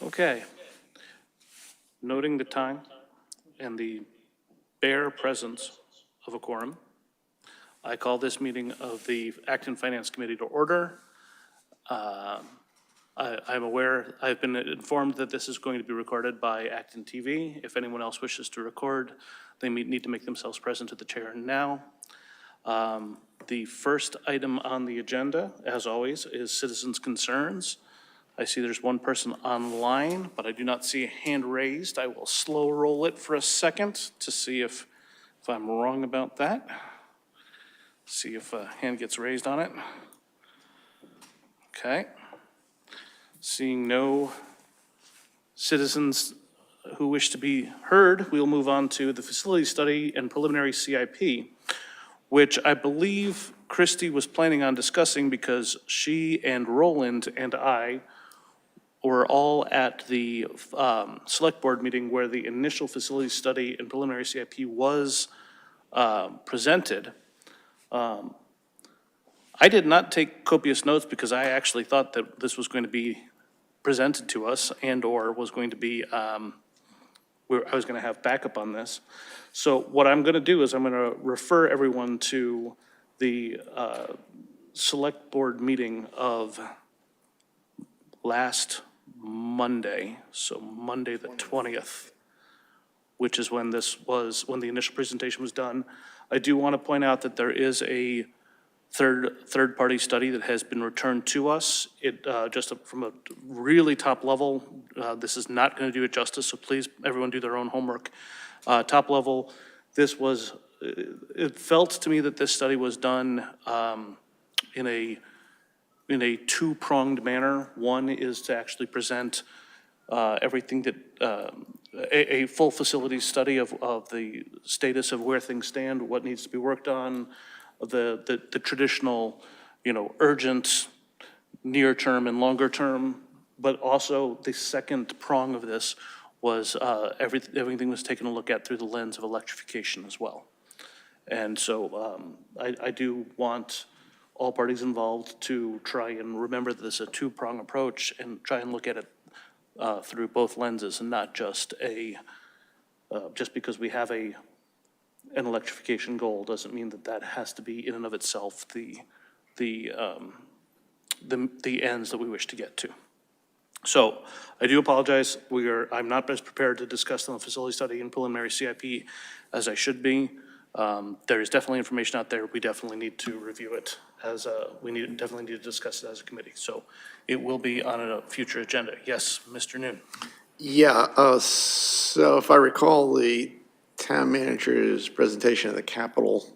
Okay. Noting the time and the bare presence of a quorum, I call this meeting of the Acton Finance Committee to order. I'm aware, I've been informed that this is going to be recorded by ActonTV. If anyone else wishes to record, they need to make themselves present at the chair now. The first item on the agenda, as always, is citizens' concerns. I see there's one person online, but I do not see a hand raised. I will slow roll it for a second to see if I'm wrong about that. See if a hand gets raised on it. Okay. Seeing no citizens who wish to be heard, we'll move on to the facility study and preliminary CIP, which I believe Christy was planning on discussing because she and Roland and I were all at the select board meeting where the initial facility study and preliminary CIP was presented. I did not take copious notes because I actually thought that this was going to be presented to us and or was going to be, I was going to have backup on this. So what I'm going to do is I'm going to refer everyone to the select board meeting of last Monday, so Monday the 20th, which is when when the initial presentation was done. I do want to point out that there is a third-party study that has been returned to us. It just from a really top level, this is not going to do it justice, so please, everyone do their own homework. Top level, it felt to me that this study was done in a two-pronged manner. One is to actually present everything that, a full facility study of the status of where things stand, what needs to be worked on, the traditional, urgent, near-term and longer-term, but also the second prong of this was everything was taken a look at through the lens of electrification as well. And so I do want all parties involved to try and remember that this is a two-prong approach and try and look at it through both lenses and not just just because we have an electrification goal doesn't mean that has to be in and of itself the ends that we wish to get to. So I do apologize. I'm not as prepared to discuss the facility study and preliminary CIP as I should be. There is definitely information out there. We definitely need to review it definitely need to discuss it as a committee. So it will be on a future agenda. Yes, Mr. Noon. Yeah, so if I recall, the town manager's presentation of the capital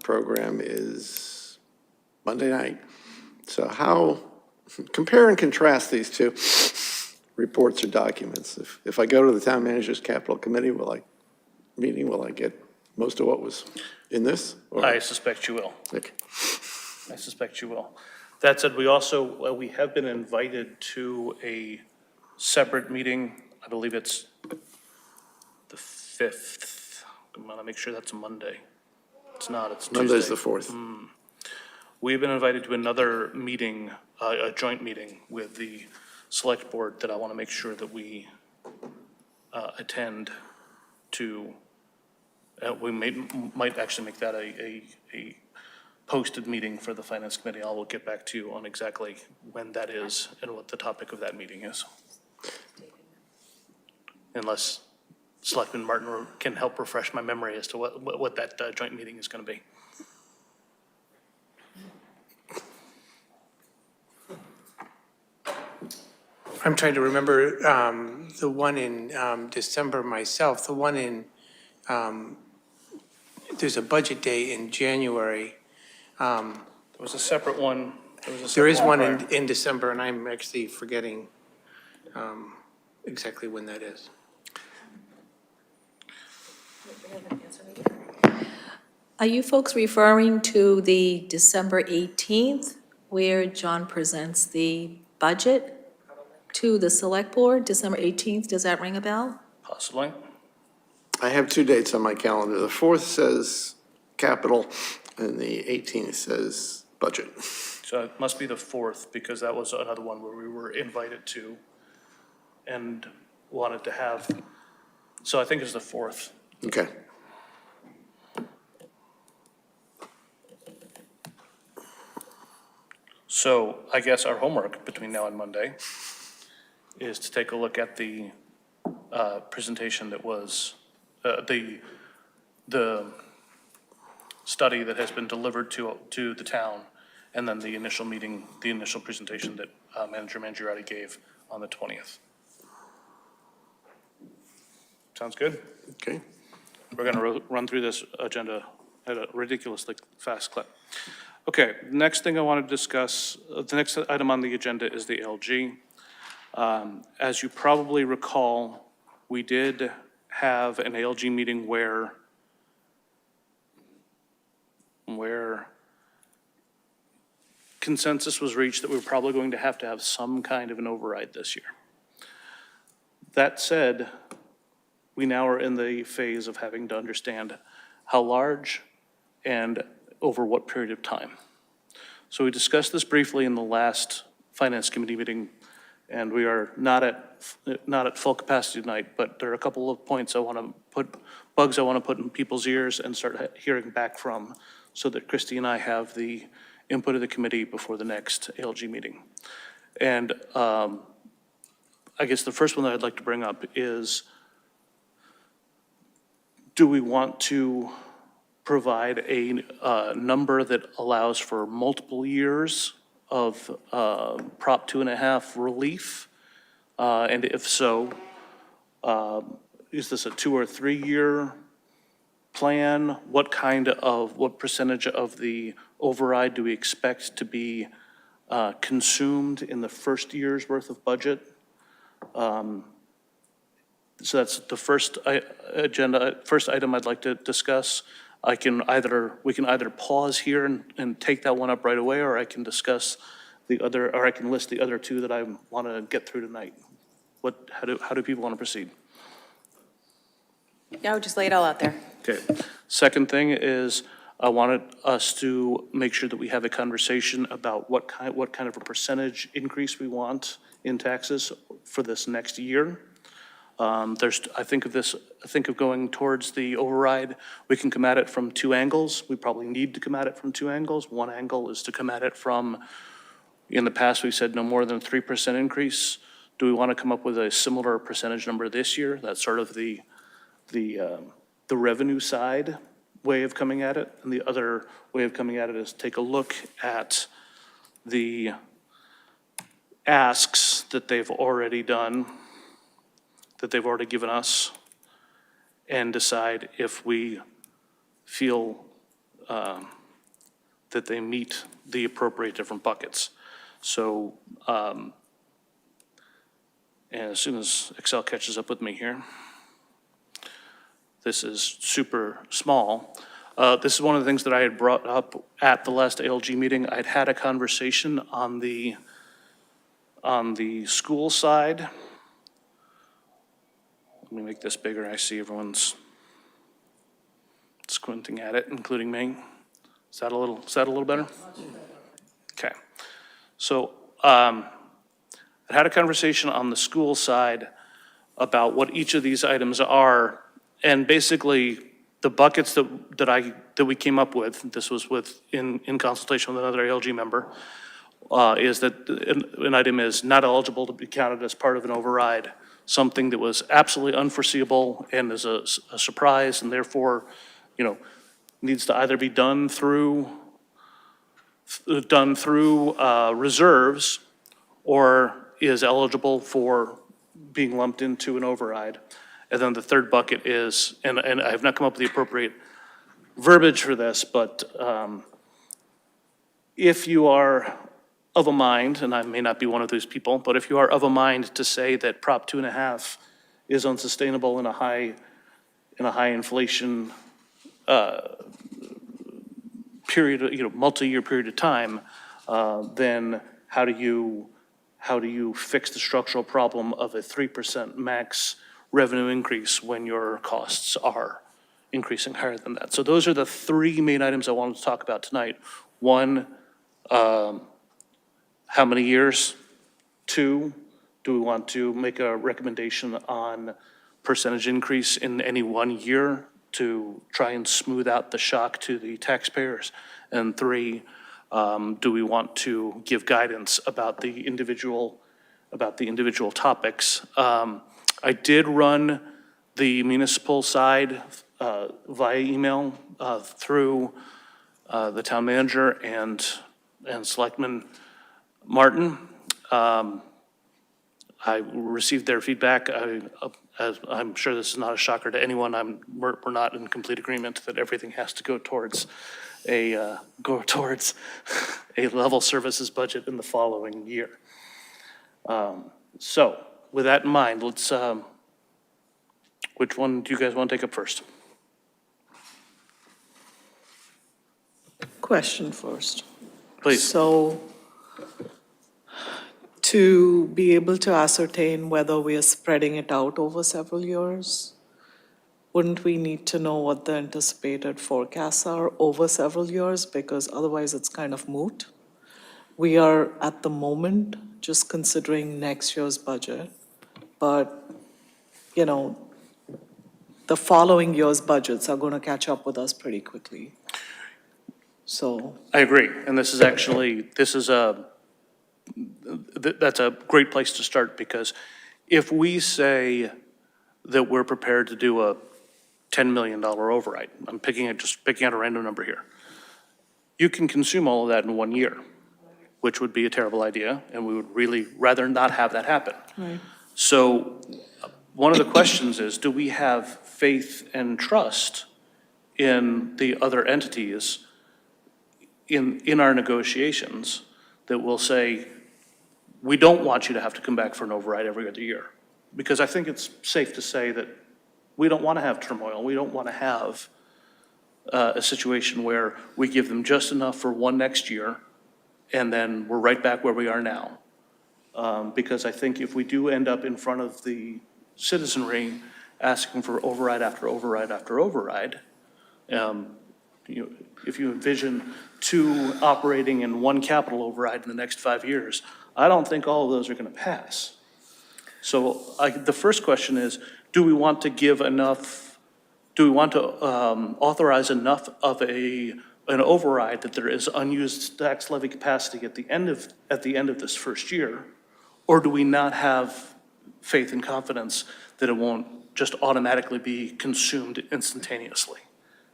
program is Monday night. So how, compare and contrast these two reports or documents. If I go to the town manager's capital committee, will I get most of what was in this? Or? I suspect you will. Okay. I suspect you will. That said, we have been invited to a separate meeting. I believe it's the 5th. I'm gonna make sure that's a Monday. It's not, it's Tuesday. Monday's the 4th. We've been invited to another meeting, a joint meeting with the select board that I want to make sure that we attend to. We might actually make that a posted meeting for the finance committee. I will get back to you on exactly when that is and what the topic of that meeting is. Unless Selectman Martin can help refresh my memory as to what that joint meeting is going to be. I'm trying to remember the one in December myself. The one in, there's a budget day in January. There was a separate one. There is one in December, and I'm actually forgetting exactly when that is. Are you folks referring to the December 18th, where John presents the budget to the select board? December 18th, does that ring a bell? Possibly. I have two dates on my calendar. The 4th says capital, and the 18th says budget. So it must be the 4th, because that was another one where we were invited to and wanted to have, so I think it's the 4th. Okay. So I guess our homework between now and Monday is to take a look at the presentation that was, the study that has been delivered to the town, and then the initial meeting, the initial presentation that Manager Mangiarotti gave on the 20th. Sounds good? Okay. We're going to run through this agenda at a ridiculously fast clip. Okay, next thing I want to discuss, the next item on the agenda is the LG. As you probably recall, we did have an ALG meeting where consensus was reached that we were probably going to have some kind of an override this year. That said, we now are in the phase of having to understand how large and over what period of time. So we discussed this briefly in the last Finance Committee meeting, and we are not at full capacity tonight, but there are a couple of points bugs I want to put in people's ears and start hearing back from, so that Christy and I have the input of the committee before the next ALG meeting. And I guess the first one that I'd like to bring up is, do we want to provide a number that allows for multiple years of Prop 2.5 relief? And if so, is this a 2 or 3 year plan? What percentage of the override do we expect to be consumed in the first year's worth of budget? So that's the first item I'd like to discuss. We can either pause here and take that one up right away, or I can discuss or I can list the other two that I want to get through tonight. How do people want to proceed? Yeah, I would just lay it all out there. Okay. Second thing is, I wanted us to make sure that we have a conversation about what kind of a percentage increase we want in taxes for this next year. I think of going towards the override, we can come at it from two angles. We probably need to come at it from two angles. One angle is to come at it from, in the past, we said no more than 3% increase. Do we want to come up with a similar percentage number this year? That's sort of the revenue side way of coming at it. And the other way of coming at it is take a look at the asks that they've already done, that they've already given us, and decide if we feel that they meet the appropriate different buckets. So, and as soon as Excel catches up with me here, this is super small. This is one of the things that I had brought up at the last ALG meeting. I'd had a conversation on the school side. Let me make this bigger. I see everyone's squinting at it, including me. Is that a little better? Okay. So I had a conversation on the school side about what each of these items are, and basically the buckets that we came up with. This was in consultation with another ALG member. Is that an item is not eligible to be counted as part of an override, something that was absolutely unforeseeable and is a surprise, and therefore, needs to either be done through reserves or is eligible for being lumped into an override. And then the third bucket is, and I have not come up with the appropriate verbiage for this, but if you are of a mind, and I may not be one of those people, but if you are of a mind to say that Prop 2.5 is unsustainable in a high inflation period, multi-year period of time, then how do you fix the structural problem of a 3% max revenue increase when your costs are increasing higher than that? So those are the three main items I wanted to talk about tonight. One, how many years? Two, Do we want to make a recommendation on percentage increase in any one year to try and smooth out the shock to the taxpayers? And three, do we want to give guidance about the individual topics? I did run the municipal side via email through the town manager and Selectman Martin. I received their feedback. I'm sure this is not a shocker to anyone. We're not in complete agreement that everything has to go towards a level services budget in the following year. So with that in mind, let's, which one do you guys want to take up first? Question first. Please. So, to be able to ascertain whether we are spreading it out over several years, wouldn't we need to know what the anticipated forecasts are over several years? Because otherwise it's kind of moot. We are at the moment just considering next year's budget, but, you know, the following year's budgets are going to catch up with us pretty quickly. So, I agree, and that's a great place to start, because if we say that we're prepared to do a $10 million override, I'm just picking out a random number here, you can consume all of that in 1 year, which would be a terrible idea, and we would really rather not have that happen. right. So one of the questions is, do we have faith and trust in the other entities in our negotiations that will say, we don't want you to have to come back for an override every other year? Because I think it's safe to say that we don't want to have turmoil. We don't want to have a situation where we give them just enough for one next year, and then we're right back where we are now. Because I think if we do end up in front of the citizenry asking for override after override after override, if you envision two operating in one capital override in the next 5 years, I don't think all of those are going to pass. So the first question is, do we want to give enough, do we want to authorize enough of an override that there is unused tax levy capacity at the end of this first year? Or do we not have faith and confidence that it won't just automatically be consumed instantaneously?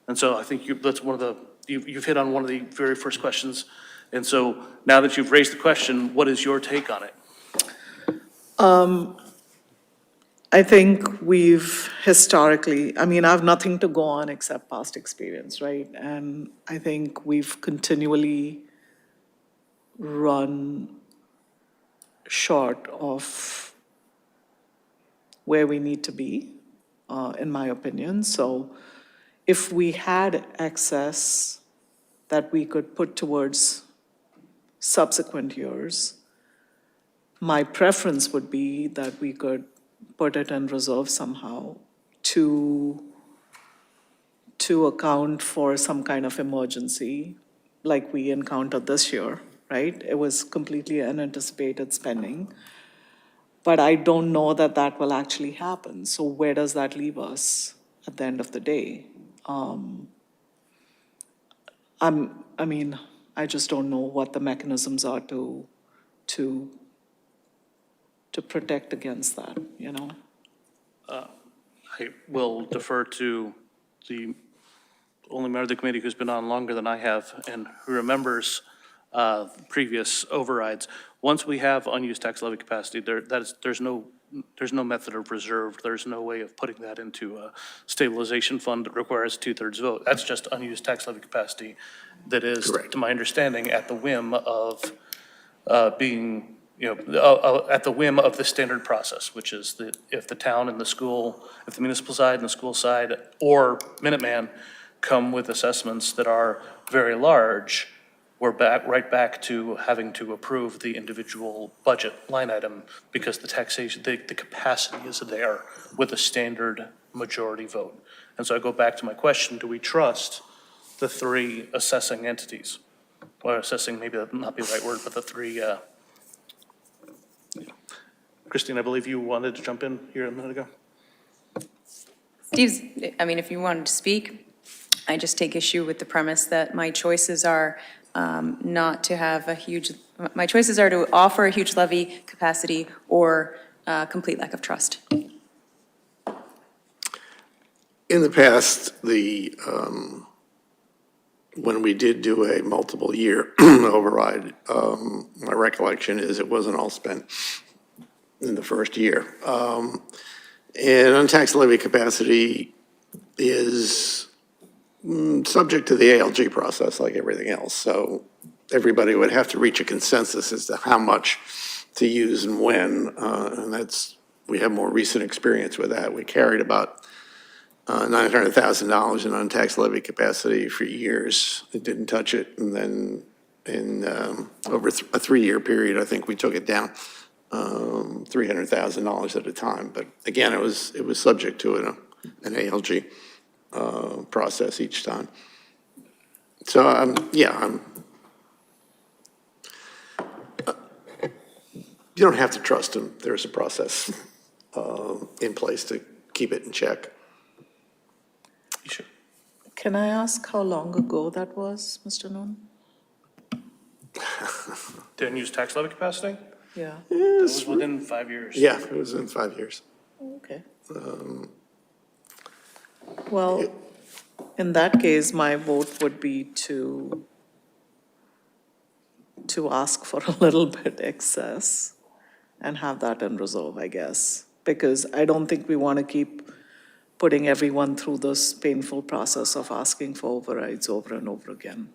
And so I think that's one of the, you've hit on one of the very first questions. And so now that you've raised the question, what is your take on it? I think we've historically, I mean, I have nothing to go on except past experience, right? And I think we've continually run short of where we need to be, in my opinion. So if we had excess that we could put towards subsequent years, my preference would be that we could put it in reserve somehow to account for some kind of emergency like we encountered this year, right? It was completely unanticipated spending. But I don't know that that will actually happen. So where does that leave us at the end of the day? I just don't know what the mechanisms are to protect against that, you know? I will defer to the only member of the committee who's been on longer than I have and who remembers previous overrides. Once we have unused tax levy capacity, there's no method of reserve. There's no way of putting that into a stabilization fund that requires a 2/3 vote. That's just unused tax levy capacity that is, Correct. to my understanding, at the whim of at the whim of the standard process, which is that if the town and the school, if the municipal side and the school side or Minuteman come with assessments that are very large, we're right back to having to approve the individual budget line item because the taxation, the capacity is there with a standard majority vote. And so I go back to my question, do we trust the three assessing entities? Or assessing, maybe that not be the right word, but the three Christine, I believe you wanted to jump in here a minute ago. Steve's, I mean, if you wanted to speak, I just take issue with the premise that my choices are not to have a huge, my choices are to offer a huge levy capacity or complete lack of trust. In the past, when we did do a multiple year override, my recollection is it wasn't all spent in the first year. And untaxed levy capacity is subject to the ALG process like everything else. So everybody would have to reach a consensus as to how much to use and when. And we have more recent experience with that. We carried about $900,000 in untaxed levy capacity for years. It didn't touch it. And then in over a 3-year period, I think we took it down $300,000 at a time. But again, it was subject to an ALG process each time. So, you don't have to trust them. There's a process in place to keep it in check. You should. Can I ask how long ago that was, Mr. Noon? Didn't use tax levy capacity? Yeah, It was within 5 years. Yeah, it was in 5 years. okay. Well, in that case, my vote would be to ask for a little bit excess and have that in reserve, I guess. Because I don't think we want to keep putting everyone through this painful process of asking for overrides over and over again.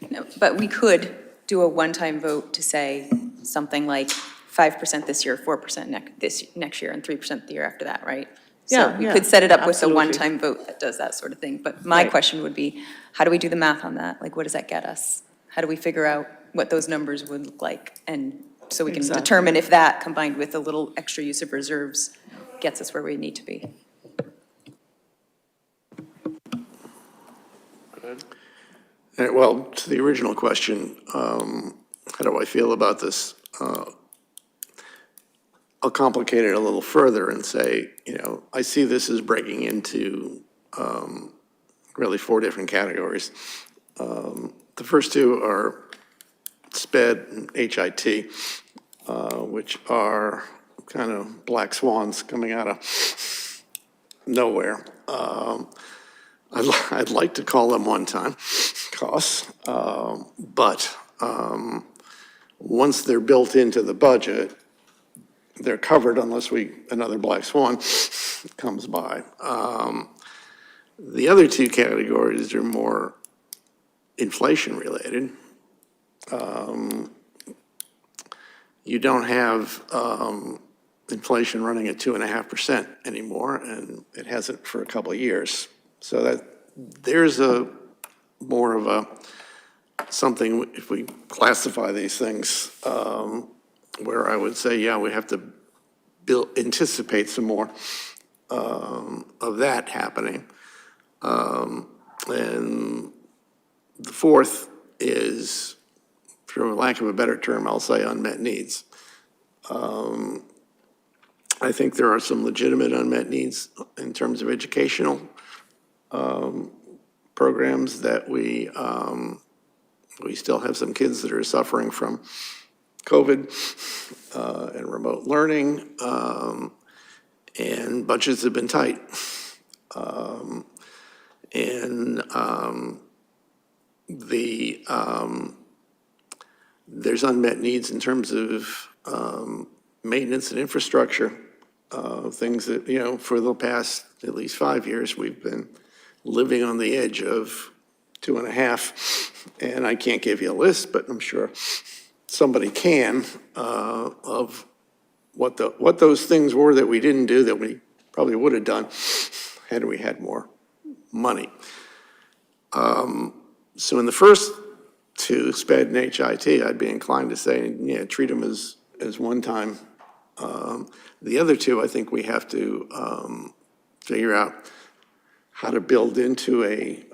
No, but we could do a one-time vote to say something like 5% this year, 4% next year, and 3% the year after that, right? Yeah, So we yeah, could set it up with a absolutely. one-time vote that does that sort of thing. But my Right. question would be, how do we do the math on that? Like, what does that get us? How do we figure out what those numbers would look like? And so we can Exactly. determine if that, combined with a little extra use of reserves, gets us where we need to be. Good. Well, to the original question, how do I feel about this? I'll complicate it a little further and say, I see this as breaking into really 4 different categories. The first 2 are SPED and HIT, which are kind of black swans coming out of nowhere. I'd like to call them one-time costs, but once they're built into the budget, they're covered unless another black swan comes by. The other 2 categories are more inflation-related. You don't have inflation running at 2.5% anymore, and it hasn't for a couple of years. So that there's more of something, if we classify these things, where I would say, yeah, we have to anticipate some more of that happening. And the fourth is, for lack of a better term, I'll say unmet needs. I think there are some legitimate unmet needs in terms of educational programs that we still have some kids that are suffering from COVID and remote learning, and budgets have been tight. There's unmet needs in terms of maintenance and infrastructure, things that, for the past at least 5 years, we've been living on the edge of 2.5, and I can't give you a list, but I'm sure somebody can, of what those things were that we didn't do that we probably would have done had we had more money. So in the first 2, SPED and HIT, I'd be inclined to say, yeah, treat them as one time. The other 2, I think we have to figure out how to build into a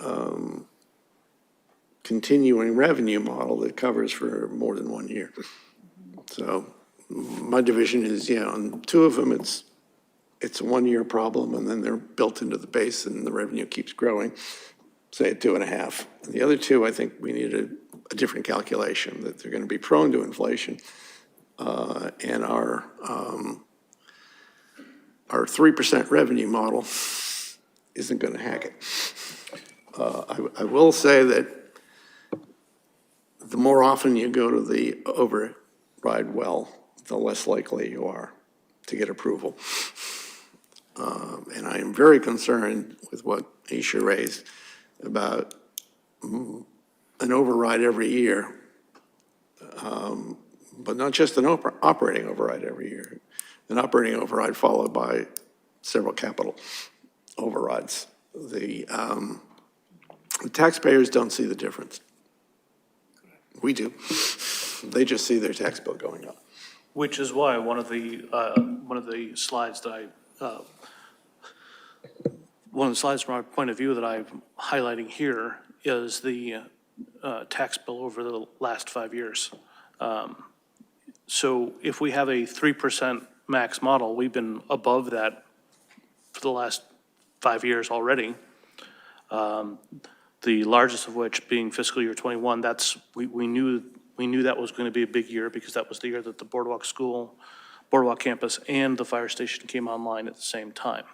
continuing revenue model that covers for more than 1 year. So my division is, yeah, on two of them, it's a one-year problem, and then they're built into the base, and the revenue keeps growing, say at 2.5. And the other two, I think we need a different calculation, that they're going to be prone to inflation, and our 3% revenue model isn't going to hack it. I will say that the more often you go to the override well, the less likely you are to get approval. And I am very concerned with what Isha raised about an override every year, but not just an operating override every year, an operating override followed by several capital overrides. The taxpayers don't see the difference. We do. They just see their tax bill going up. Which is why one of the slides that one of the slides from our point of view that I'm highlighting here is the tax bill over the last 5 years. So if we have a 3% max model, we've been above that for the last 5 years already. The largest of which being fiscal year '21. That's we knew that was going to be a big year because that was the year that the Boardwalk campus and the fire station came online at the same time.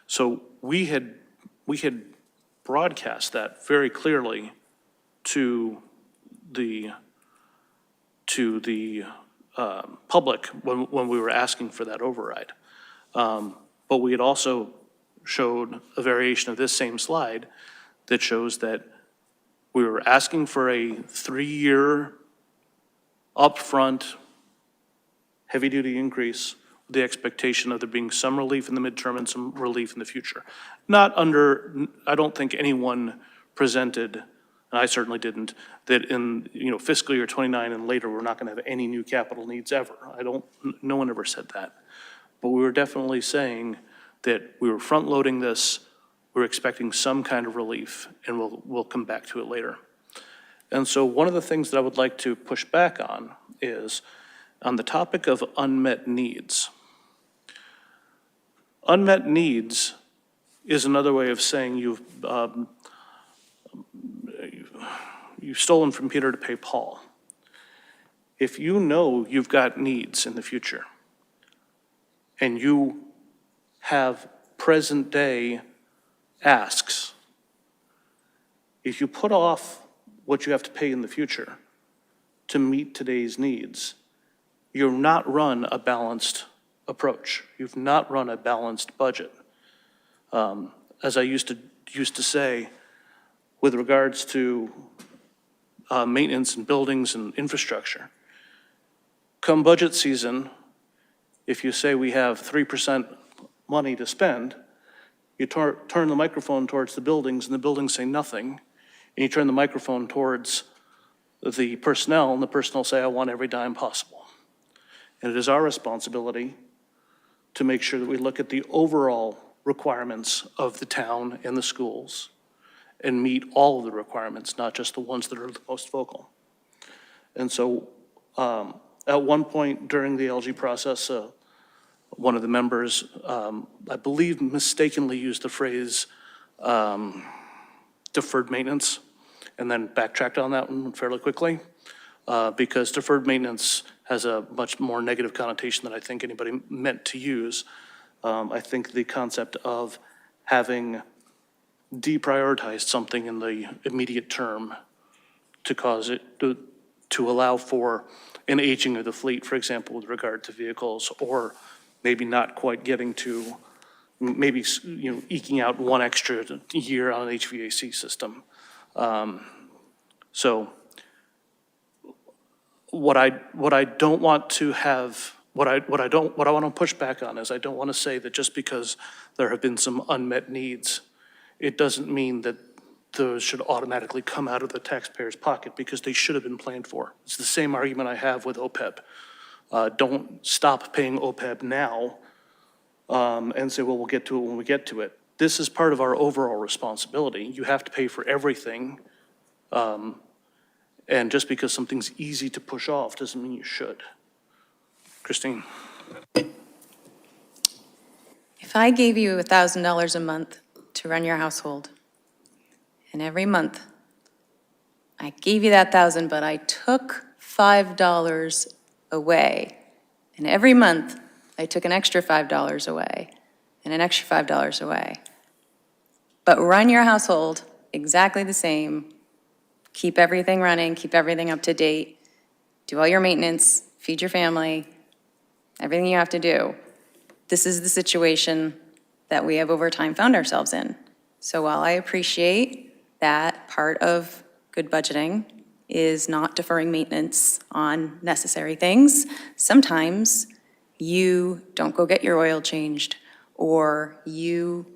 So we had broadcast that very clearly to the public when we were asking for that override. But we had also showed a variation of this same slide that shows that we were asking for a 3-year upfront heavy-duty increase with the expectation of there being some relief in the midterm and some relief in the future. Not under, I don't think anyone presented, and I certainly didn't, that in fiscal year '29 and later, we're not going to have any new capital needs ever. No one ever said that. But we were definitely saying that we were front-loading this, we're expecting some kind of relief, and we'll come back to it later. And so one of the things that I would like to push back on is on the topic of unmet needs. Unmet needs is another way of saying you've stolen from Peter to pay Paul. If you know you've got needs in the future and you have present day asks, if you put off what you have to pay in the future to meet today's needs, you've not run a balanced approach. You've not run a balanced budget. As I used to say, with regards to maintenance and buildings and infrastructure, come budget season, if you say we have 3% money to spend, you turn the microphone towards the buildings and the buildings say nothing, and you turn the microphone towards the personnel and the personnel say, I want every dime possible. And it is our responsibility to make sure that we look at the overall requirements of the town and the schools and meet all of the requirements, not just the ones that are the most vocal. And so at one point during the LG process, one of the members, I believe, mistakenly used the phrase deferred maintenance and then backtracked on that one fairly quickly because deferred maintenance has a much more negative connotation than I think anybody meant to use. I think the concept of having deprioritized something in the immediate term to cause it to allow for an aging of the fleet, for example, with regard to vehicles, or maybe not quite getting to, maybe eking out one extra year on an HVAC system. So what I don't want to have, what I want to push back on is I don't want to say that just because there have been some unmet needs, it doesn't mean that those should automatically come out of the taxpayer's pocket because they should have been planned for. It's the same argument I have with OPEB. Don't stop paying OPEB now and say, well, we'll get to it when we get to it. This is part of our overall responsibility. You have to pay for everything. And just because something's easy to push off doesn't mean you should. Christine? If I gave you $1,000 a month to run your household, and every month I gave you that 1,000, but I took $5 away, and every month I took an extra $5 away, and an extra $5 away, but run your household exactly the same, keep everything running, keep everything up to date, do all your maintenance, feed your family, everything you have to do. This is the situation that we have over time found ourselves in. So while I appreciate that part of good budgeting is not deferring maintenance on necessary things, sometimes you don't go get your oil changed, or you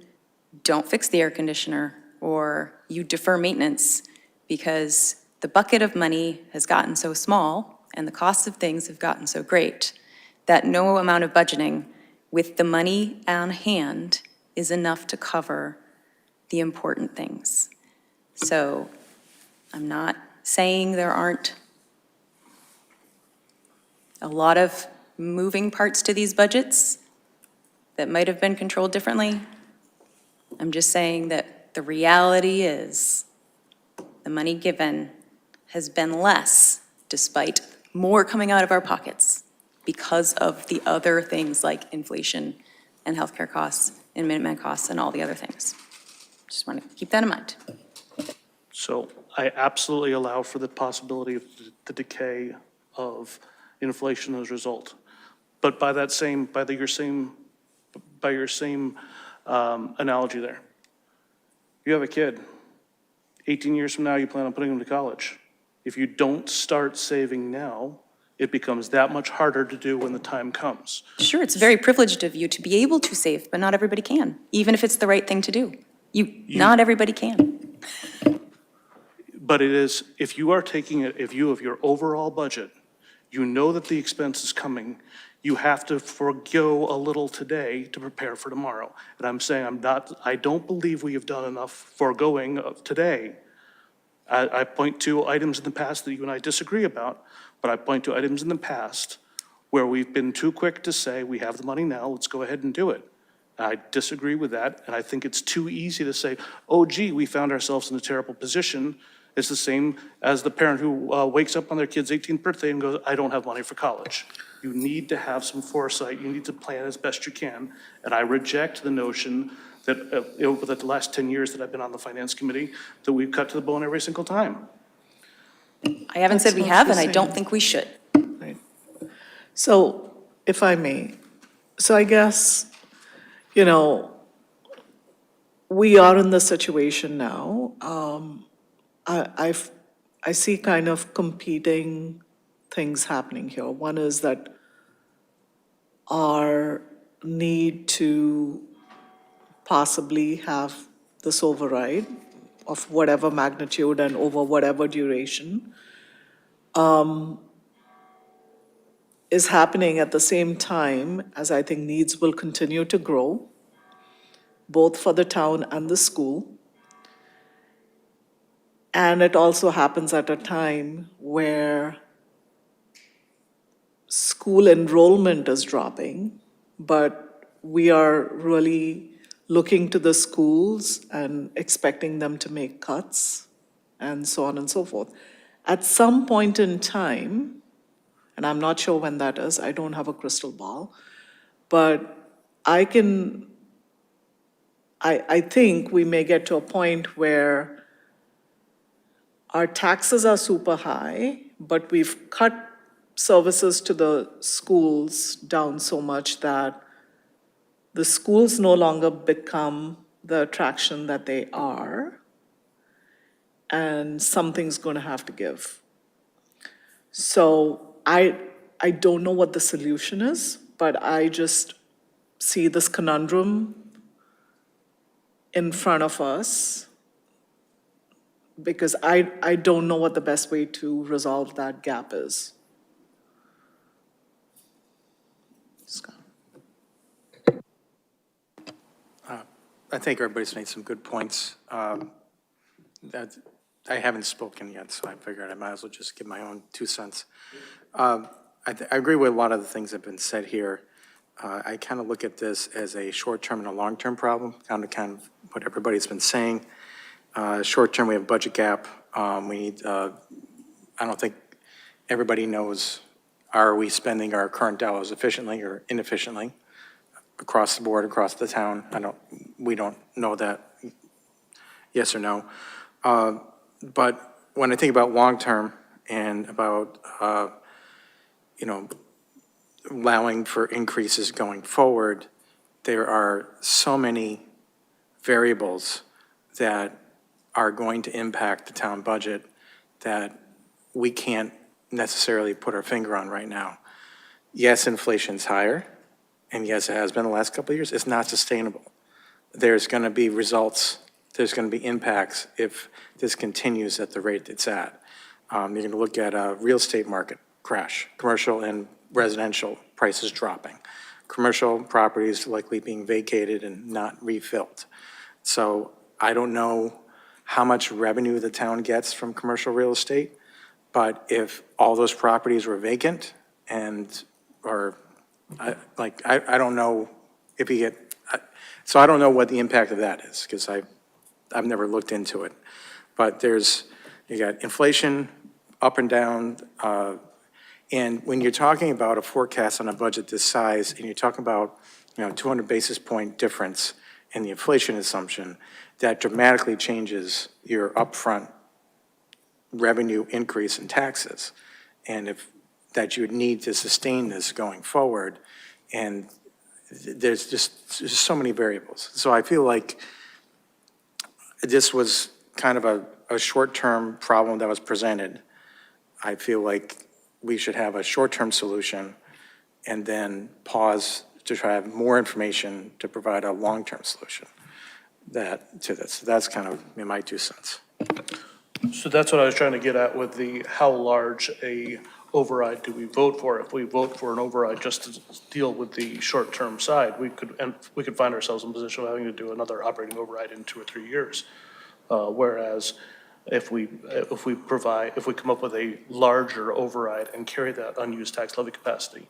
don't fix the air conditioner, or you defer maintenance because the bucket of money has gotten so small and the costs of things have gotten so great that no amount of budgeting with the money on hand is enough to cover the important things. So I'm not saying there aren't a lot of moving parts to these budgets that might have been controlled differently. I'm just saying that the reality is the money given has been less despite more coming out of our pockets because of the other things like inflation and healthcare costs and Minuteman costs and all the other things. Just want to keep that in mind. So I absolutely allow for the possibility of the decay of inflation as a result. But by your same analogy there, you have a kid, 18 years from now, you plan on putting them to college. If you don't start saving now, it becomes that much harder to do when the time comes. Sure, it's very privileged of you to be able to save, but not everybody can, even if it's the right thing to do. Not everybody can. But it is, if you are taking a view of your overall budget, you know that the expense is coming, you have to forego a little today to prepare for tomorrow. And I'm saying I don't believe we have done enough foregoing of today. I point to items in the past that you and I disagree about, but I point to items in the past where we've been too quick to say, we have the money now, let's go ahead and do it. I disagree with that, and I think it's too easy to say, oh gee, we found ourselves in a terrible position. It's the same as the parent who wakes up on their kid's 18th birthday and goes, I don't have money for college. You need to have some foresight, you need to plan as best you can, and I reject the notion that over the last 10 years that I've been on the finance committee, that we've cut to the bone every single time. I haven't said we That's not have, the and I don't same. think we should. Right. So, if I may, so I guess, we are in this situation now. I see kind of competing things happening here. One is that our need to possibly have this override of whatever magnitude and over whatever duration is happening at the same time as I think needs will continue to grow, both for the town and the school. And it also happens at a time where school enrollment is dropping, but we are really looking to the schools and expecting them to make cuts and so on and so forth. At some point in time, and I'm not sure when that is, I don't have a crystal ball, but I think we may get to a point where our taxes are super high, but we've cut services to the schools down so much that the schools no longer become the attraction that they are, and something's going to have to give. So I don't know what the solution is, but I just see this conundrum in front of us because I don't know what the best way to resolve that gap is. Scott. I think everybody's made some good points. That I haven't spoken yet, so I figured I might as well just give my own 2 cents. I agree with a lot of the things that have been said here. I kind of look at this as a short-term and a long-term problem, kind of what everybody's been saying. Short-term, we have budget gap. We need, I don't think everybody knows, are we spending our current dollars efficiently or inefficiently across the board, across the town? We don't know that, yes or no. But when I think about long-term and about, allowing for increases going forward, there are so many variables that are going to impact the town budget that we can't necessarily put our finger on right now. Yes, inflation's higher, and yes, it has been the last couple of years. It's not sustainable. There's going to be results, there's going to be impacts if this continues at the rate it's at. You're going to look at a real estate market crash, commercial and residential prices dropping, commercial properties likely being vacated and not refilled. So I don't know how much revenue the town gets from commercial real estate, but if all those properties were vacant and, or, I don't know if you get, so I don't know what the impact of that is, because I've never looked into it. But you got inflation up and down, and when you're talking about a forecast on a budget this size, and you're talking about, 200 basis point difference in the inflation assumption, that dramatically changes your upfront revenue increase in taxes. And that you would need to sustain this going forward. And there's just so many variables. So I feel like this was kind of a short-term problem that was presented. I feel like we should have a short-term solution and then pause to try to have more information to provide a long-term solution to this. That's kind of my 2 cents. So that's what I was trying to get at with the how large a override do we vote for? If we vote for an override just to deal with the short-term side, we could find ourselves in a position of having to do another operating override in 2 or 3 years. Whereas if we come up with a larger override and carry that unused tax levy capacity,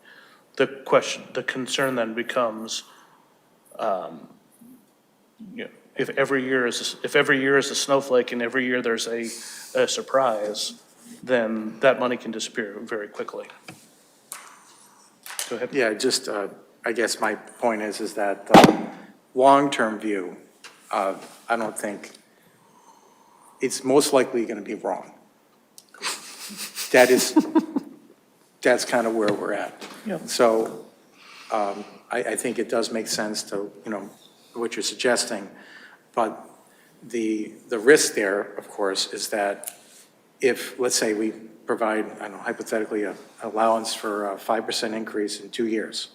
the concern then becomes, if every year is a snowflake and every year there's a surprise, then that money can disappear very quickly. Go ahead. Yeah, just, I guess my point is that long-term view, I don't think, it's most likely going to be wrong. That's kind of where we're at. Yeah. So I think it does make sense to, what you're suggesting, but the risk there, of course, is that if, let's say, we provide, I don't know, hypothetically, an allowance for a 5% increase in 2 years,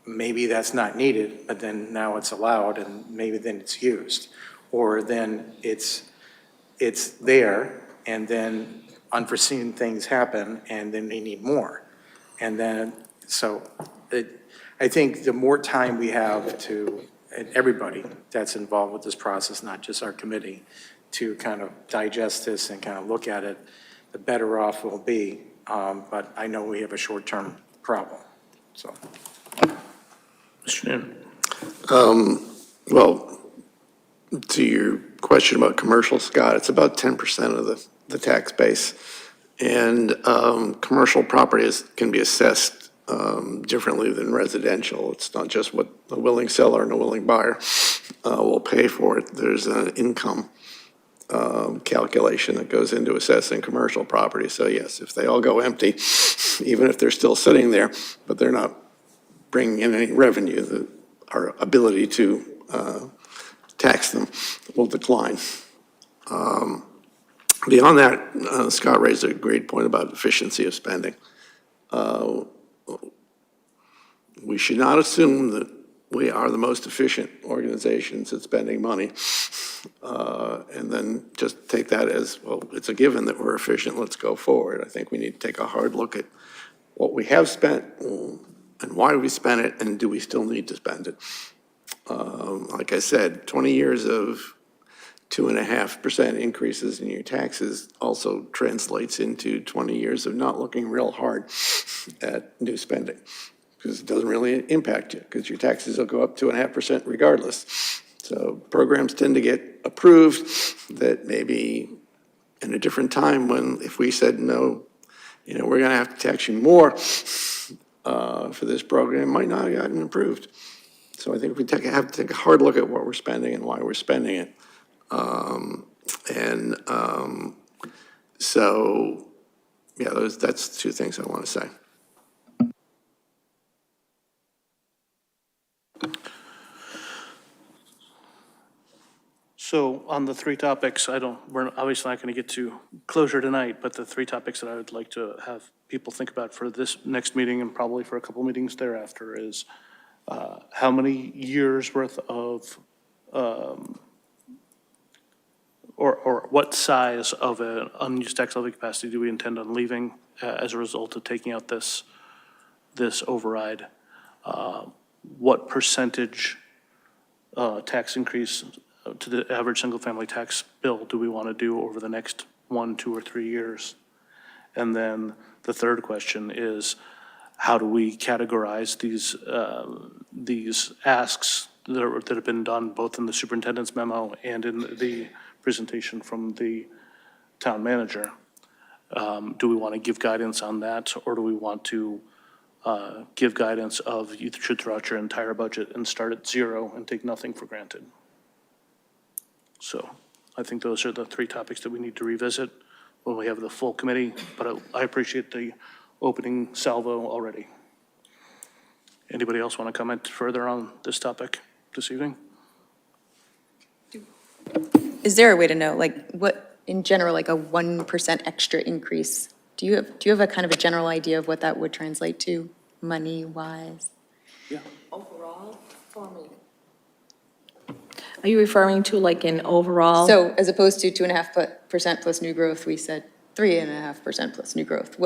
maybe that's not needed, but then now it's allowed, and maybe then it's used. Or then it's there, and then unforeseen things happen, and then they need more. And then, I think the more time we have to, and everybody that's involved with this process, not just our committee, to kind of digest this and kind of look at it, the better off we'll be. But I know we have a short-term problem, so. Mr. Noon. Well, to your question about commercial, Scott, it's about 10% of the tax base. And commercial properties can be assessed differently than residential. It's not just what a willing seller and a willing buyer will pay for it. There's an income calculation that goes into assessing commercial property. So yes, if they all go empty, even if they're still sitting there, but they're not bringing in any revenue, our ability to tax them will decline. Beyond that, Scott raised a great point about efficiency of spending. We should not assume that we are the most efficient organizations at spending money, and then just take that as, well, it's a given that we're efficient, let's go forward. I think we need to take a hard look at what we have spent and why we spent it, and do we still need to spend it? Like I said, 20 years of 2.5% increases in your taxes also translates into 20 years of not looking real hard at new spending, because it doesn't really impact you, because your taxes will go up 2.5% regardless. So programs tend to get approved that maybe in a different time when, if we said, no, we're going to have to tax you more for this program, it might not have gotten approved. So I think we have to take a hard look at what we're spending and why we're spending it. So, yeah, that's two things I want to say. So on the three topics, we're obviously not going to get to closure tonight, but the three topics that I would like to have people think about for this next meeting and probably for a couple meetings thereafter is how many years worth of, or what size of an unused tax levy capacity do we intend on leaving as a result of taking out this override? What percentage tax increase to the average single-family tax bill do we want to do over the next 1, 2, or 3 years? And then the third question is, how do we categorize these asks that have been done both in the superintendent's memo and in the presentation from the town manager? Do we want to give guidance on that, or do we want to give guidance of you should throw out your entire budget and start at zero and take nothing for granted? So I think those are the three topics that we need to revisit when we have the full committee, but I appreciate the opening salvo already. Anybody else want to comment further on this topic this evening? Is there a way to know, like, what, in general, like a 1% extra increase? Do you have a kind of a general idea of what that would translate to, money-wise? Yeah. Overall, for me. Are you referring to like an overall? So as opposed to 2.5% plus new growth, we said 3.5% plus new growth.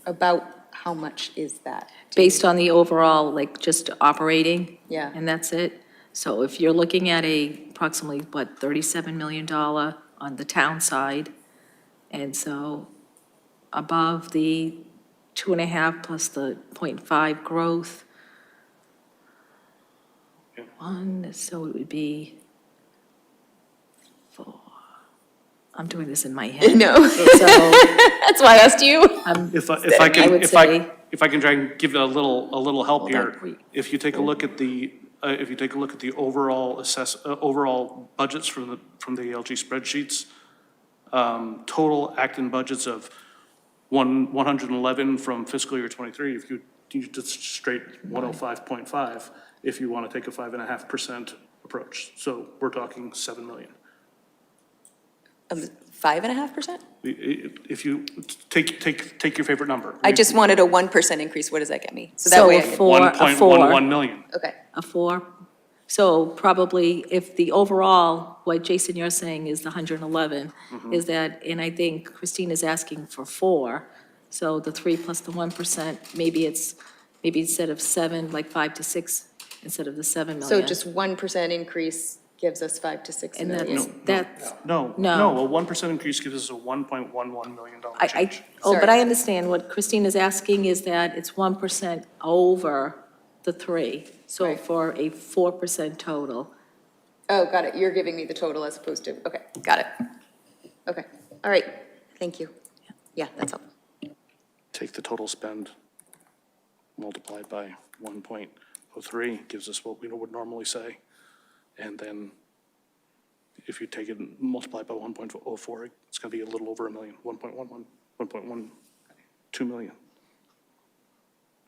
About how much is that? Based on the overall, like just operating? Yeah. And that's it? So if you're looking at approximately, $37 million on the town side, and so above the 2.5 plus the 0.5 growth, so it would be 4. I'm doing this in my head. No, So that's why I asked you. If I would say- try and give it a little help Hold on, here, wait. if you take a look at the overall overall budgets from the ALG spreadsheets, total Acton budgets of 111 from fiscal year '23. If you just straight 105.5, if you want to take a 5.5% approach, so we're talking 7 million. 5.5%? If you take your favorite number. I just wanted a 1% increase. What does that get me? So that So way a I can. 1.11 million. Okay. a 4. So probably if the overall, what Jason, you're saying is the 111, is that, and I think Christine is asking for 4. So the 3 plus the 1%, maybe instead of 7, like 5 to 6, instead of the 7 million. So just 1% increase gives us 5 to 6 And million. that's, No, No. a 1% increase gives us a $1.11 million I, change. but Sorry. I understand what Christine is asking is that it's 1% over the 3. So Right. for a 4% total. Oh, got it. You're giving me the total as opposed to, okay, got it. Okay, all right, thank you. Yeah, that's helpful. Take the total spend multiplied by 1.03 gives us what we would normally say. And then if you take it and multiply it by 1.04, it's going to be a little over a million, 1.12 million.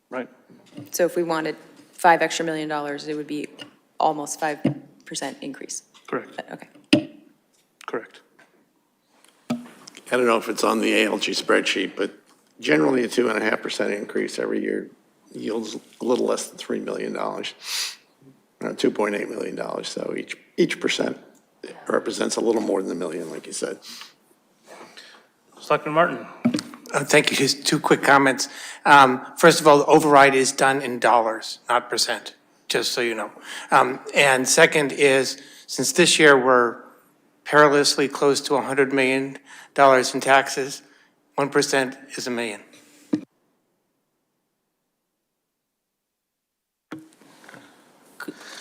Right? So if we wanted $5 extra million, it would be almost 5% increase. Correct, Okay. correct. I don't know if it's on the ALG spreadsheet, but generally a 2.5% increase every year yields a little less than $3 million, $2.8 million. So each percent represents a little more than $1 million, like you said. Selectman Martin? Thank you. Just 2 quick comments. First of all, the override is done in dollars, not percent, just so you know. And second is, since this year we're perilously close to $100 million in taxes. 1% is $1 million.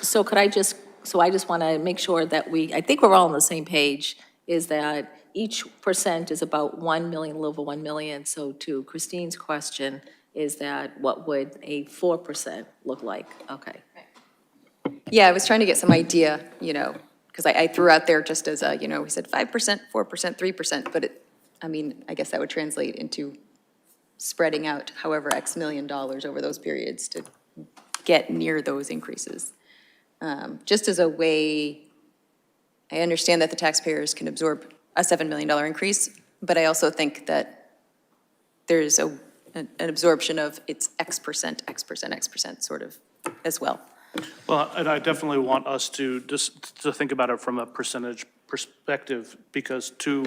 So could I just, so I just want to make sure that I think we're all on the same page, is that each percent is about 1 million, a little over 1 million. So to Christine's question, is that what would a 4% look like? Okay. Yeah, I was trying to get some idea, because I threw out there just as a, we said 5%, 4%, 3%, but I guess that would translate into spreading out however X million dollars over those periods to get near those increases. Just as a way, I understand that the taxpayers can absorb a $7 million increase, but I also think that there's an absorption of it's X%, X%, X% sort of as well. Well, and I definitely want us to just to think about it from a percentage perspective, because to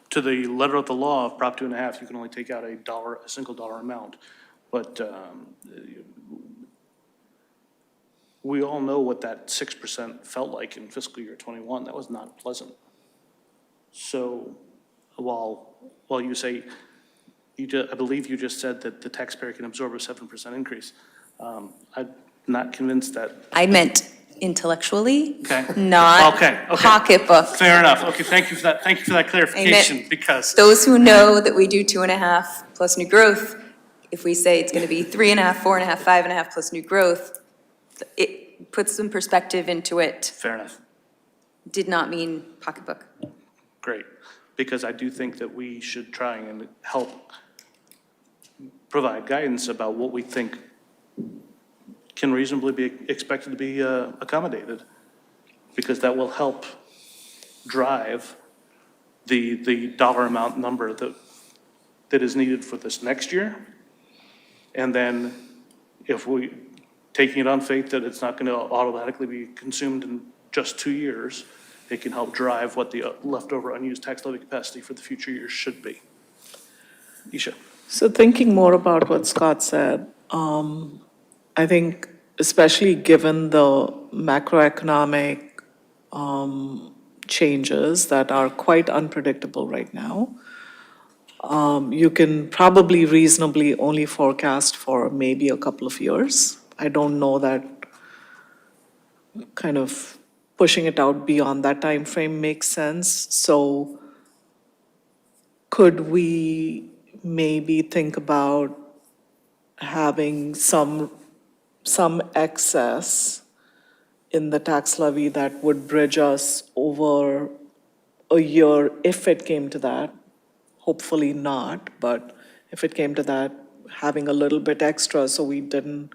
the letter of the law of Prop 2.5, you can only take out a single dollar amount. But we all know what that 6% felt like in fiscal year '21. That was not pleasant. So while you say, I believe you just said that the taxpayer can absorb a 7% increase, I'm not convinced that. I meant intellectually, Okay. not Okay. pocketbook. Fair enough. Okay, thank you for that. Thank you for that clarification, because. Those who know that we do 2.5 plus new growth, if we say it's going to be 3.5, 4.5, 5.5 plus new growth, it puts some perspective into it. Fair enough. Did not mean pocketbook. Great. Because I do think that we should try and help provide guidance about what we think can reasonably be expected to be accommodated, because that will help drive the dollar amount number that is needed for this next year. And then if we, taking it on faith that it's not going to automatically be consumed in just 2 years, it can help drive what the leftover unused tax levy capacity for the future years should be. Isha. So thinking more about what Scott said, I think especially given the macroeconomic changes that are quite unpredictable right now, you can probably reasonably only forecast for maybe a couple of years. I don't know that kind of pushing it out beyond that time frame makes sense. So could we maybe think about having some excess in the tax levy that would bridge us over a year if it came to that? Hopefully not, but if it came to that, having a little bit extra so we didn't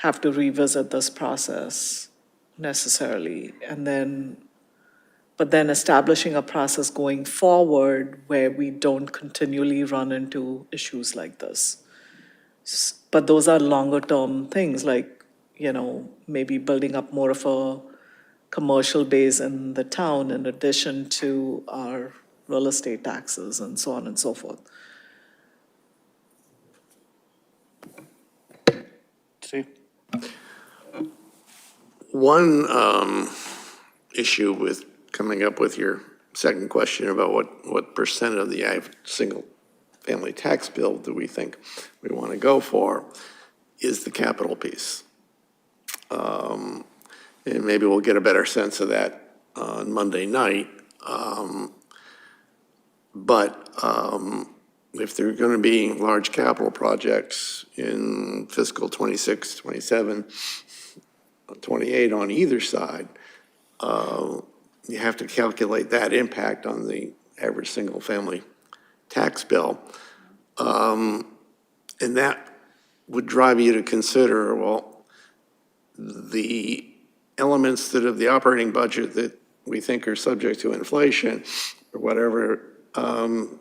have to revisit this process necessarily. But then establishing a process going forward where we don't continually run into issues like this. But those are longer term things, like, maybe building up more of a commercial base in the town in addition to our real estate taxes and so on and so forth. Steve? One issue with coming up with your second question about what percent of the single-family tax bill do we think we want to go for is the capital piece. And maybe we'll get a better sense of that on Monday night. But if there are going to be large capital projects in fiscal 26, 27, 28 on either side, you have to calculate that impact on the average single-family tax bill. And that would drive you to consider, well, the elements that of the operating budget that we think are subject to inflation or whatever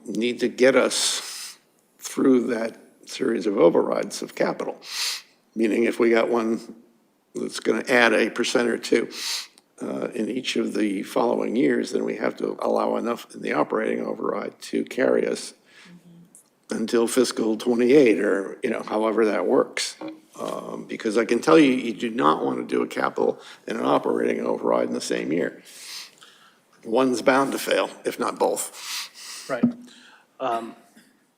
need to get us through that series of overrides of capital. Meaning if we got one that's going to add a percent or two in each of the following years, then we have to allow enough in the operating override to carry us until fiscal 28 or, however that works. Because I can tell you, you do not want to do a capital and an operating override in the same year. one's bound to fail, if not both. Right.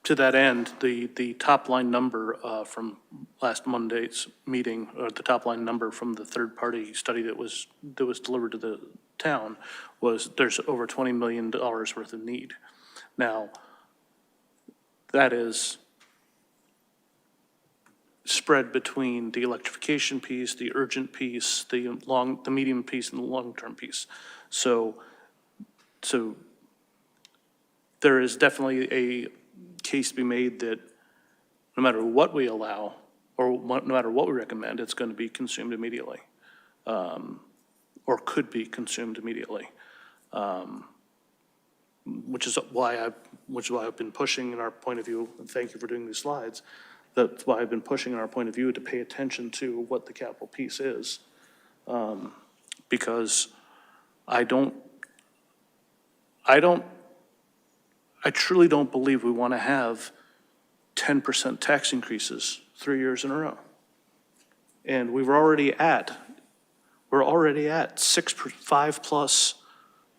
To that end, the top-line number from last Monday's meeting, or the top-line number from the third-party study that was delivered to the town was there's over $20 million worth of need. Now, that is spread between the electrification piece, the urgent piece, the medium piece, and the long-term piece. So there is definitely a case to be made that no matter what we allow, or no matter what we recommend, it's going to be consumed immediately, or could be consumed immediately. Which is why I've been pushing in our point of view, and thank you for doing these slides, that's why I've been pushing in our point of view to pay attention to what the capital piece is. Because I truly don't believe we want to have 10% tax increases 3 years in a row. And we're already at 5 plus,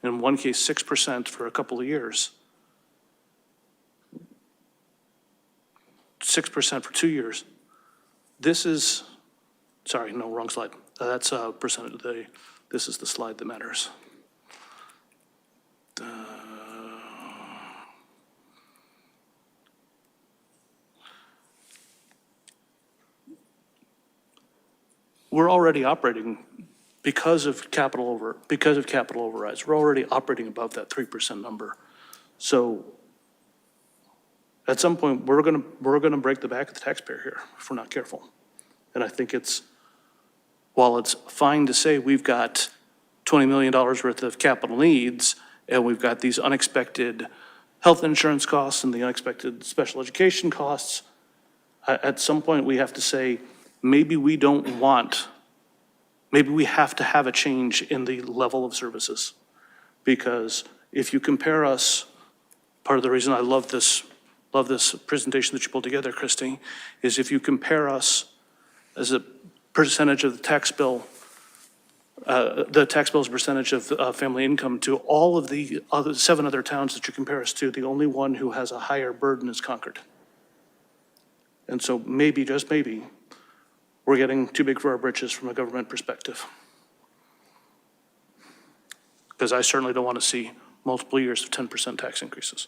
in one case, 6% for a couple of years. 6% for 2 years. This is, sorry, no, wrong slide. That's a percentage of this is the slide that matters. We're already operating because of capital overrides. We're already operating above that 3% number. So at some point, we're gonna break the back of the taxpayer here if we're not careful. And I think while it's fine to say we've got $20 million worth of capital needs, and we've got these unexpected health insurance costs and the unexpected special education costs, at some point we have to say, maybe we have to have a change in the level of services. Because if you compare us, part of the reason I love this presentation that you pulled together, Christy, is if you compare us as a percentage of the tax bill's percentage of family income to all of the other 7 other towns that you compare us to, the only one who has a higher burden is Concord. And so maybe, just maybe, we're getting too big for our britches from a government perspective. Because I certainly don't want to see multiple years of 10% tax increases.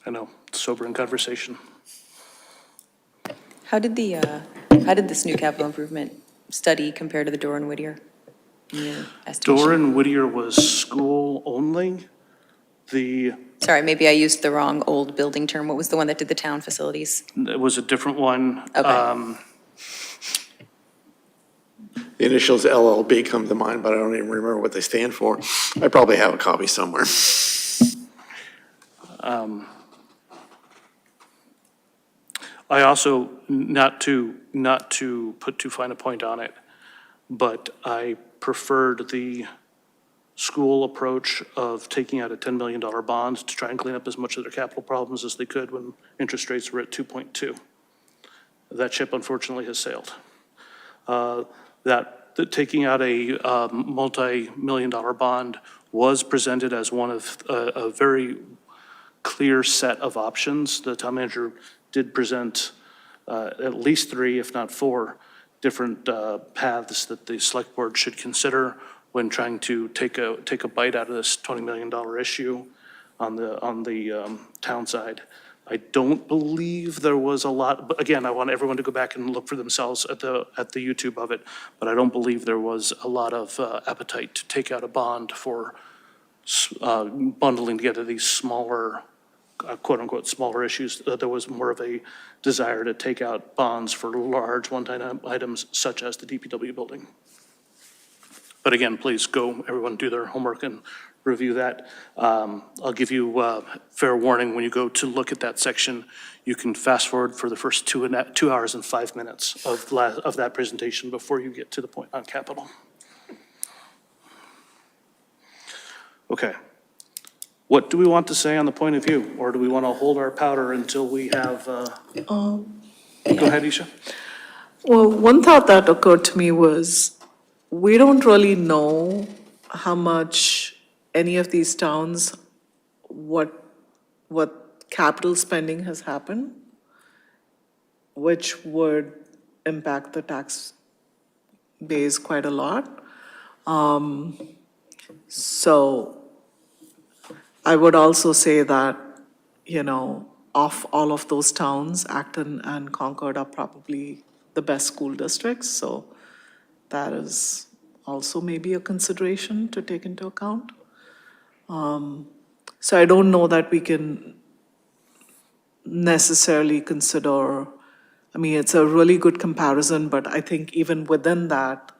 I know, sobering conversation. How did this new capital improvement study compare to the Dorr and Whittier? in your estimation? Dorr and Whittier was school only. Sorry, maybe I used the wrong old building term. What was the one that did the town facilities? It was a different one. Okay. The initials LLB come to mind, but I don't even remember what they stand for. I probably have a copy somewhere. I also, not to put too fine a point on it, but I preferred the school approach of taking out a $10 million bond to try and clean up as much of their capital problems as they could when interest rates were at 2.2. That ship unfortunately has sailed. That taking out a multi-million-dollar bond was presented as one of a very clear set of options. The town manager did present at least 3, if not 4, different paths that the select board should consider when trying to take a bite out of this $20 million issue on the town side. I don't believe there was a lot, but again, I want everyone to go back and look for themselves at the YouTube of it, but I don't believe there was a lot of appetite to take out a bond for bundling together these smaller, quote-unquote, smaller issues. There was more of a desire to take out bonds for large one-time items such as the DPW building. But again, please go, everyone do their homework and review that. I'll give you fair warning, when you go to look at that section, you can fast forward for the first 2 hours and 5 minutes of that presentation before you get to the point on capital. Okay. What do we want to say on the point of view? Or do we want to hold our powder until we have, go ahead, Isha. Well, one thought that occurred to me was, we don't really know how much any of these towns, what capital spending has happened, which would impact the tax base quite a lot. So I would also say that, of all of those towns, Acton and Concord are probably the best school districts, so that is also maybe a consideration to take into account. So I don't know that we can necessarily consider, I mean, it's a really good comparison, but I think even within that,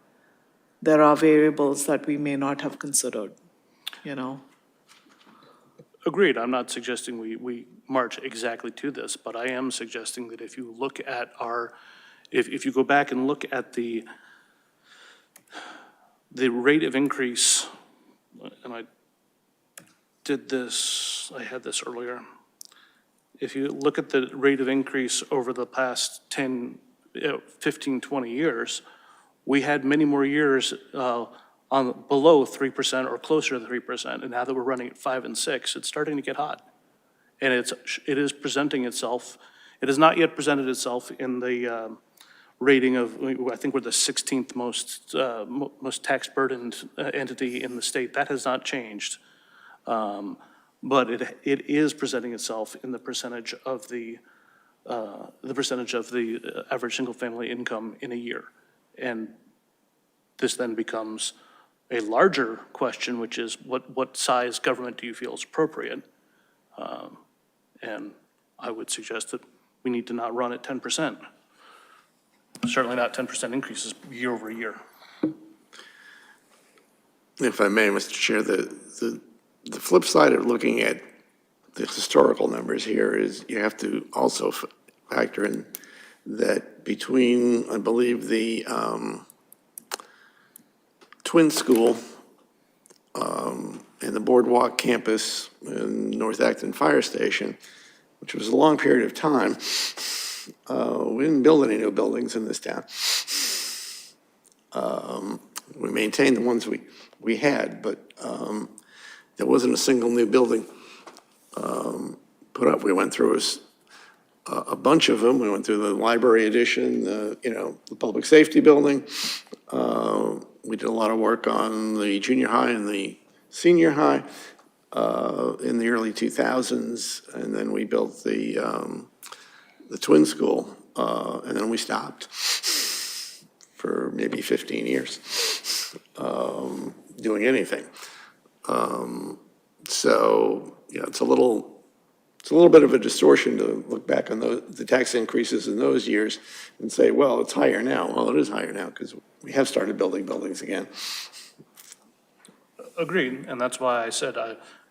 there are variables that we may not have considered, Agreed, I'm not suggesting we march exactly to this, but I am suggesting that if you look at if you go back and look at the rate of increase, and I had this earlier. If you look at the rate of increase over the past 10, 15, 20 years, we had many more years on below 3% or closer to 3%. And now that we're running at 5 and 6, it's starting to get hot. And it is presenting itself. It has not yet presented itself in the rating of, I think we're the 16th most tax burdened entity in the state. That has not changed. But it is presenting itself in the percentage of the average single-family income in a year. And this then becomes a larger question, which is what size government do you feel is appropriate? And I would suggest that we need to not run at 10%. Certainly not 10% increases year over year. If I may, Mr. Chair, the flip side of looking at the historical numbers here is you have to also factor in that between, I believe, the Twin School and the Boardwalk campus and North Acton Fire Station, which was a long period of time, we didn't build any new buildings in this town. We maintained the ones we had, but there wasn't a single new building put up. We went through a bunch of them. We went through the library addition, the public safety building. We did a lot of work on the junior high and the senior high in the early 2000s, and then we built the Twin School, and then we stopped for maybe 15 years doing anything. So, it's a little bit of a distortion to look back on the tax increases in those years and say, well, it's higher now. Well, it is higher now because we have started building buildings again. Agreed, and that's why I said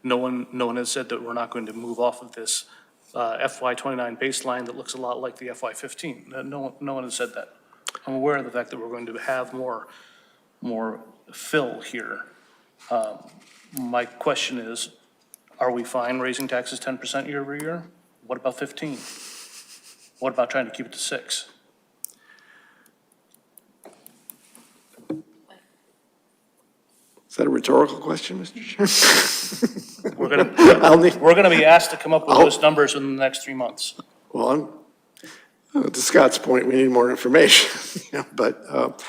no one has said that we're not going to move off of this FY29 baseline that looks a lot like the FY15. No one has said that. I'm aware of the fact that we're going to have more fill here. My question is, are we fine raising taxes 10% year over year? What about 15? What about trying to keep it to 6? Is that a rhetorical question, Mr. Chair? We're gonna be asked to come up with those numbers in the next 3 months. Well, to Scott's point, we need more information. But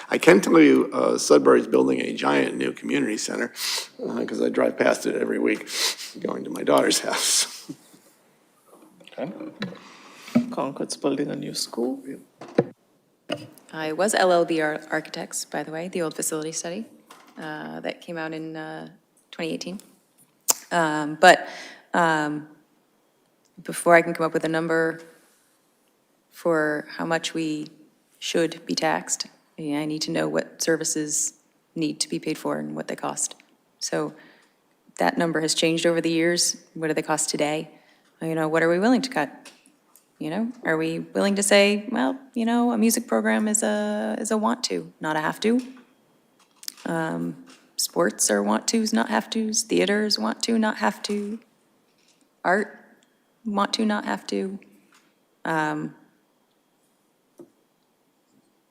I can tell you Sudbury's building a giant new community center because I drive past it every week going to my daughter's house. Okay. Concord's building a new school. I was LLB Architects, by the way, the old facility study that came out in 2018. But before I can come up with a number for how much we should be taxed, I need to know what services need to be paid for and what they cost. So that number has changed over the years. What do they cost today? What are we willing to cut? Are we willing to say, well, a music program is a want to, not a have to? Sports are want tos, not have tos. Theaters want to, not have to. Art, want to, not have to.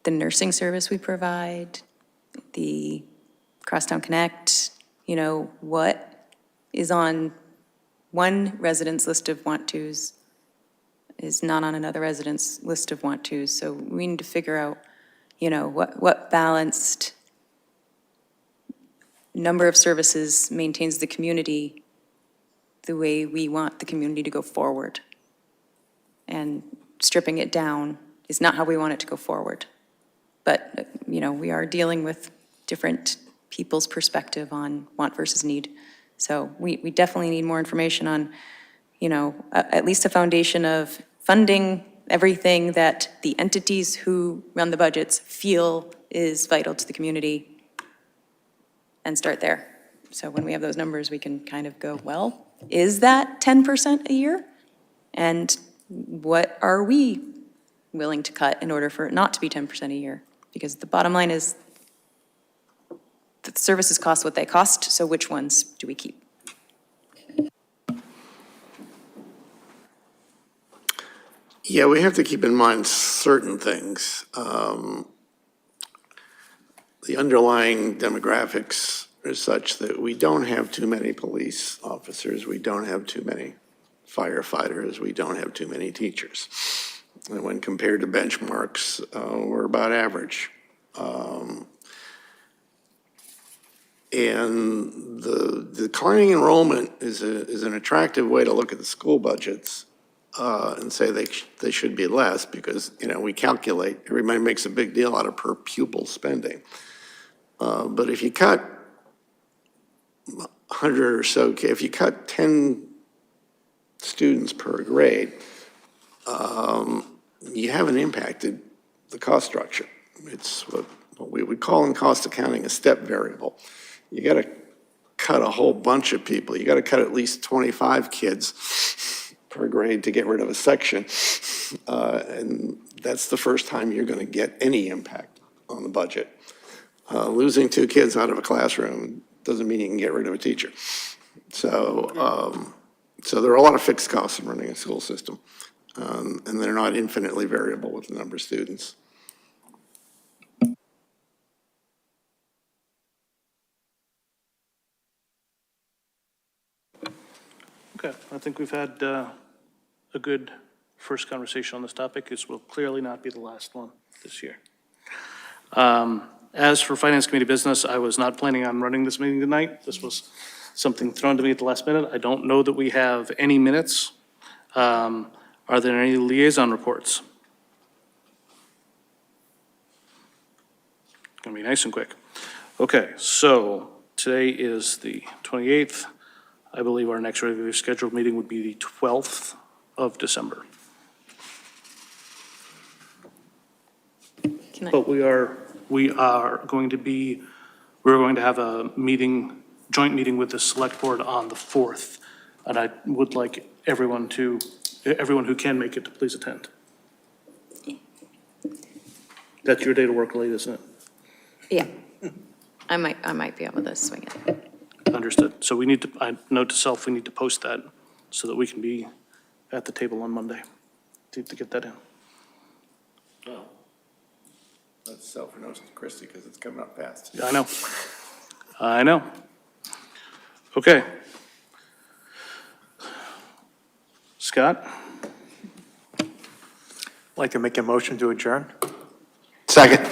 the nursing service we provide, the Crosstown Connect, you know, what is on one resident's list of want-tos is not on another resident's list of want-tos. So we need to figure out, you know, what balanced number of services maintains the community the way we want the community to go forward. And stripping it down is not how we want it to go forward. But, you know, we are dealing with different people's perspective on want versus need. So we definitely need more information on, you know, at least a foundation of funding everything that the entities who run the budgets feel is vital to the community, and start there. So when we have those numbers, we can kind of go, well, is that 10% a year? And what are we willing to cut in order for it not to be 10% a year? Because the bottom line is that the services cost what they cost, so which ones do we keep? Yeah, we have to keep in mind certain things. The underlying demographics are such that we don't have too many police officers, we don't have too many firefighters, we don't have too many teachers. And when compared to benchmarks, we're about average. And the declining enrollment is an attractive way to look at the school budgets and say they should be less because, you know, we calculate, everybody makes a big deal out of per pupil spending. But if you cut 100 or so, if you cut 10 students per grade, you haven't impacted the cost structure. It's what we would call in cost accounting a step variable. You got to cut a whole bunch of people. You got to cut at least 25 kids per grade to get rid of a section. And that's the first time you're going to get any impact on the budget. Losing 2 kids out of a classroom doesn't mean you can get rid of a teacher. So, so there are a lot of fixed costs in running a school system, and they're not infinitely variable with the number of students. Okay, I think we've had a good first conversation on this topic. This will clearly not be the last one this year. As for Finance Committee business, I was not planning on running this meeting tonight. This was something thrown to me at the last minute. I don't know that we have any minutes. Are there any liaison reports? Gonna be nice and quick. Okay, so today is the 28th. I believe our next regularly scheduled meeting would be the 12th of December. Can I- But we're going to have a meeting, joint meeting with the select board on the 4th. And I would like everyone who can make it to please attend. That's your day to work late, isn't it? Yeah, I might be able to swing it. Understood. So we need to, I note to self, we need to post that so that we can be at the table on Monday to get that in. Well, that's self-announced, Christie, because it's coming up fast. Yeah, I know. Okay. Scott? I'd like to make a motion to adjourn. Second.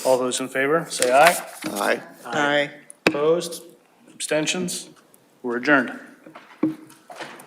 All those in favor, say aye. Aye. Aye. Opposed? Abstentions? We're adjourned.